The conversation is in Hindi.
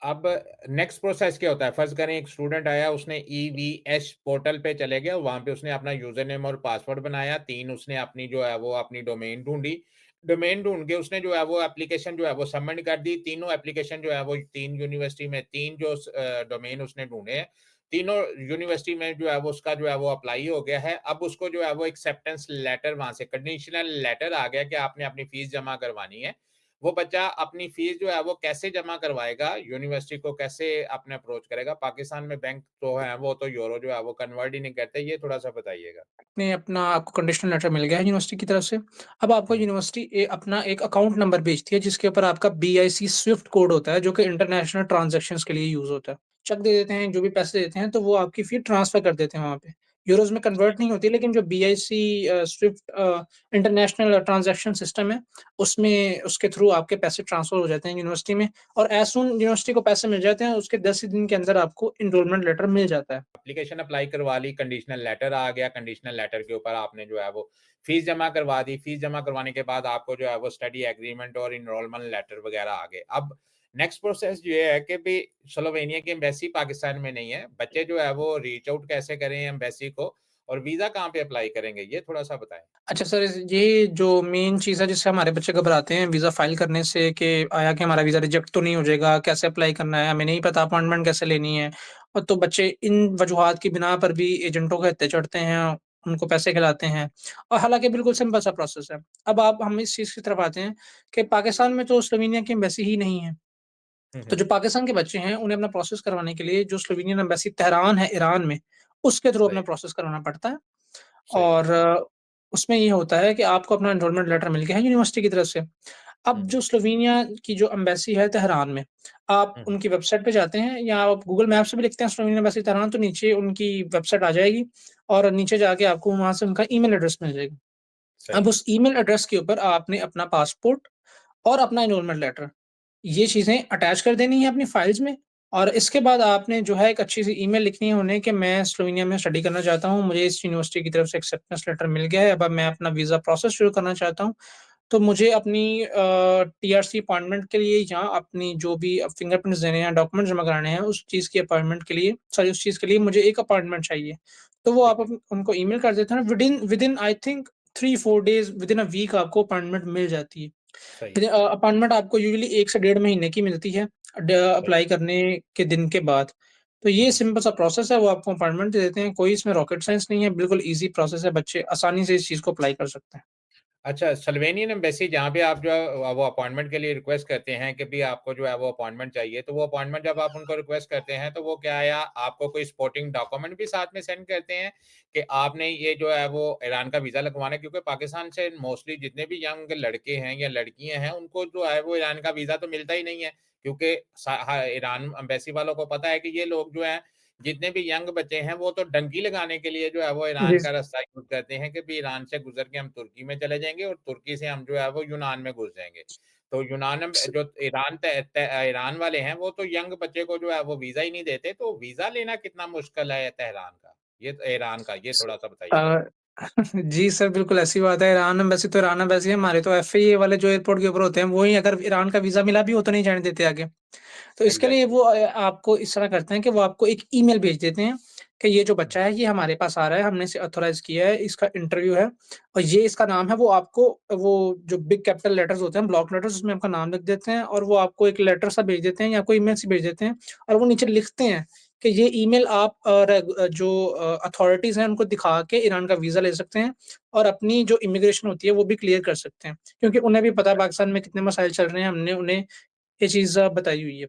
अब नेक्स्ट प्रोसेस क्या होता है? फ़र्ज़ करें एक स्टूडेंट आया, उसने ईवीएस पोर्टल पे चले गया, वहाँ पे उसने अपना यूज़र नेम और पासवर्ड बनाया, 3 उसने अपनी जो है वो अपनी डोमेन ढूँढी। डोमेन ढूँढ के उसने जो है वो एप्लीकेशन जो है वो सबमिट कर दी। तीनों एप्लीकेशन जो है वो 3 यूनिवर्सिटी में 3 जो डोमेन उसने ढूँढे हैं, तीनों यूनिवर्सिटी में जो है वो उसका जो है वो अप्लाई हो गया है। अब उसको जो है वो एक्सेप्टेंस लेटर वहाँ से कंडीशनल लेटर आ गया कि आपने अपनी फ़ीस जमा करवानी है। वो बच्चा अपनी फ़ीस जो है वो कैसे जमा करवाएगा, यूनिवर्सिटी को कैसे अपने अप्रोच करेगा? पाकिस्तान में बैंक तो है, वो तो यूरो जो है वो कन्वर्ट ही नहीं करते, ये थोड़ा-सा बताइएगा? ने अपना आपको कंडीशनल लेटर मिल गया है यूनिवर्सिटी की तरफ से। अब आपको हुँ, यूनिवर्सिटी अपना एक अकाउंट नंबर भेजती है जिसके ऊपर आपका बीआईसी स्विफ्ट कोड होता है जो कि इंटरनेशनल ट्रांज़ैक्शंस के लिए यूज़ होता है। चेक दे देते हैं, जो भी पैसे देते हैं तो वो आपकी फ़ी ट्रांसफ़र कर देते हैं वहाँ पे। यूरोज़ में सही, कन्वर्ट नहीं होती, लेकिन जो BIC Swift international transaction system है, उसमें उसके थ्रू आपके पैसे ट्रांसफ़र हो जाते हैं यूनिवर्सिटी में, और एज़ सून यूनिवर्सिटी को पैसे मिल जाते हैं, उसके 10 ही दिन के अंदर आपको एनरोलमेंट लेटर मिल जाता है। एप्लीकेशन अप्लाई करवा ली, कंडीशनल लेटर आ गया, कंडीशनल लेटर के ऊपर आपने जो है वो फ़ीस जमा करवा दी, फ़ीस जमा करवाने के बाद आपको जो है वो स्टडी एग्रीमेंट और एनरोलमेंट लेटर वगैरह आ गए। अब नेक्स्ट प्रोसेस ये है कि भई स्लोवेनिया की एम्बेसी पाकिस्तान में नहीं है, बच्चे जो है वो रीच आउट कैसे करें एम्बेसी को और वीज़ा कहाँ पे अप्लाई करेंगे? ये थोड़ा-सा बताएँ? अच्छा सर, ये जो मेन चीज़ है जिससे हमारे बच्चे घबराते हैं वीज़ा फ़ाइल करने से कि आया कि हमारा वीज़ा रिजेक्ट तो नहीं हो जाएगा, कैसे अप्लाई करना है, हमें नहीं पता अपॉइंटमेंट कैसे लेनी है। और तो बच्चे इन वजूहात की बिना पर भी एजेंटों के हत्थे चढ़ते हैं, उनको पैसे खिलाते हैं, और हालाँकि बिल्कुल सिंपल सा प्रोसेस है। अब आप हम इस चीज़ की तरफ आते हैं कि पाकिस्तान में तो स्लोवेनिया की एम्बेसी ही नहीं है। हुँ, तो हुँ। जो पाकिस्तान के बच्चे हैं, उन्हें अपना प्रोसेस करवाने के लिए जो स्लोवेनियन एम्बेसी तेहरान है ईरान में, उसके थ्रू अपना सही, प्रोसेस करवाना पड़ता है। सही है। और उसमें ये होता है कि आपको अपना एनरोलमेंट लेटर मिल गया है यूनिवर्सिटी की तरफ से। हुँ, अब हुँ। जो स्लोवेनिया की जो एम्बेसी है तेहरान में, आप हुँ, हुँ। उनकी वेबसाइट पे जाते हैं या आप गूगल मैप से भी लिखते हैं स्लोवेनिया एम्बेसी तेहरान, तो नीचे उनकी वेबसाइट आ जाएगी और नीचे जाके आपको वहाँ से उनका ईमेल एड्रेस मिल जाएगा। सही अब है। उस ईमेल एड्रेस के ऊपर आपने अपना पासपोर्ट और अपना एनरोलमेंट लेटर, ये चीज़ें अटैच कर देनी है अपनी फाइल्स में, और इसके बाद आपने जो है एक अच्छी-सी ईमेल लिखनी है उन्हें कि मैं स्लोवेनिया में स्टडी करना चाहता हूँ, मुझे इस यूनिवर्सिटी की तरफ से एक्सेप्टेंस लेटर मिल गया है, अब मैं अपना वीज़ा प्रोसेस शुरू करना चाहता हूँ। तो मुझे अपनी टीआरसी अपॉइंटमेंट के लिए या अपनी जो भी फिंगरप्रिंट्स देने हैं, डॉक्यूमेंट जमा कराने हैं, उस चीज़ की अपॉइंटमेंट के लिए, सॉरी, उस चीज़ के लिए मुझे एक अपॉइंटमेंट चाहिए। तो वो ठीक आप है। उनको ईमेल कर देते हैं, within within I think 3-4 days, within a week आपको अपॉइंटमेंट मिल जाती है। सही है। अपॉइंटमेंट आपको यूजुअली 1 से डेढ़ महीने की मिलती है सही अप्लाई करने के दिन के बाद। तो हुँ, ये हुँ। सिंपल सा प्रोसेस है, वो आपको अपॉइंटमेंट दे देते हैं, कोई इसमें रॉकेट साइंस नहीं है, बिल्कुल ईज़ी प्रोसेस है, बच्चे आसानी से इस चीज़ को अप्लाई कर सकते हैं। अच्छा, स्लोवेनियन एम्बेसी जहाँ पे आप जो है वो अपॉइंटमेंट के लिए रिक्वेस्ट करते हैं कि भई आपको जो है वो अपॉइंटमेंट चाहिए, तो वो अपॉइंटमेंट जब आप उनको रिक्वेस्ट करते हैं, तो वो क्या है आपको कोई सपोर्टिंग डॉक्यूमेंट भी साथ में सेंड करते हैं कि आपने ये जो है वो ईरान का वीज़ा लगवाना है? क्योंकि पाकिस्तान से मोस्टली जितने भी यंग लड़के हैं या लड़कियाँ हैं, उनको जो है वो ईरान का वीज़ा तो मिलता ही नहीं है, क्योंकि ईरान एम्बेसी वालों को पता है कि ये लोग जो हैं जितने भी यंग बच्चे हैं, वो तो डंकी लगाने के लिए जो है वो जी। ईरान का रास्ता यूज़ करते हैं कि भई ईरान से गुज़र के हम तुर्की में चले जाएँगे और तुर्की से हम जो है वो यूनान में घुस जाएँगे। तो यूनान में स जो ईरान वाले हैं, वो तो यंग बच्चे को जो है वो वीज़ा ही नहीं देते, तो वीज़ा लेना कितना मुश्किल है तेहरान का? ये ईरान का, ये स थोड़ा-सा बताइएगा? अ, जी सर, बिल्कुल ऐसी बात है। ईरान एम्बेसी तो ईरान एम्बेसी है, हमारे तो एफआईए वाले जो एयरपोर्ट के ऊपर होते हैं, वो ही अगर ईरान का वीज़ा मिला भी हो तो नहीं जाने देते आगे। तो इसके लिए एग्ज़ैक्टली। वो आपको इस तरह करते हैं कि वो आपको एक ईमेल भेज देते हैं कि ये जो हुँ, बच्चा है, ये हमारे पास आ रहा है, हमने इसे ऑथराइज़ किया है, इसका इंटरव्यू है और ये इसका नाम है। वो आपको वो जो बिग कैपिटल लेटर्स होते हैं, ब्लॉक लेटर्स, उसमें आपका नाम लिख देते हैं और वो आपको एक लेटर सा भेज देते हैं या कोई ईमेल सी भेज देते हैं, और वो नीचे लिखते हैं कि ये ईमेल आप जो अथॉरिटीज़ हैं, उनको दिखा के ईरान का वीज़ा ले सकते हैं और अपनी जो इमिग्रेशन होती है, वो भी क्लियर कर सकते हैं। क्योंकि उन्हें भी पता है पाकिस्तान में कितने मसाइल चल रहे हैं, हमने उन्हें ये चीज़ बताई हुई है।